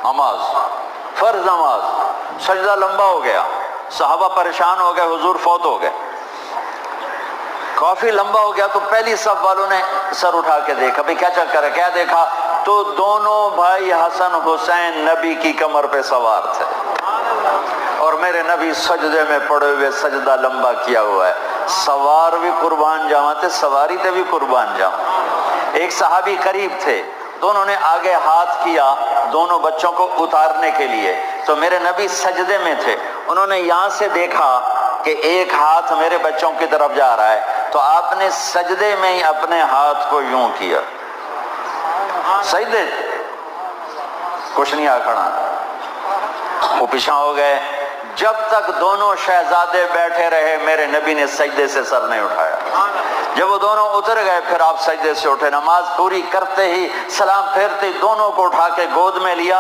نماز، فرض نماز، سجدہ لمبا ہو گیا، صحابہ پریشان ہو گئے، حضور فوت ہو گئے، کافی لمبا ہو گیا، تو پہلی صف والوں نے سر اٹھا کے دیکھا بھئی کیا چکر ہے، کیا دیکھا؟ تو دونوں بھائی حسن حسین نبی کی کمر پہ سوار تھے، اور میرے نبی سجدے میں پڑے ہوئے، سجدہ لمبا کیا ہوا ہے۔ سوار بھی قربان جاواں تے سواری تے بھی قربان جاواں۔ ایک صحابی قریب تھے، دونوں نے آگے ہاتھ کیا دونوں بچوں کو اتارنے کے لیے، تو میرے نبی سجدے میں تھے، انہوں نے یہاں سے دیکھا کہ ایک ہاتھ میرے بچوں کی طرف جا رہا ہے، تو آپ نے سجدے میں ہی اپنے ہاتھ کو یوں کیا، سجدے کچھ نہیں آ کھڑا، وہ پیچھے ہو گئے۔ جب تک دونوں شہزادے بیٹھے رہے میرے نبی نے سجدے سے سر نہیں اٹھایا۔ جب وہ دونوں اتر گئے پھر آپ سجدے سے اٹھے، نماز پوری کرتے ہی سلام پھیرتے ہی دونوں کو اٹھا کے گود میں لیا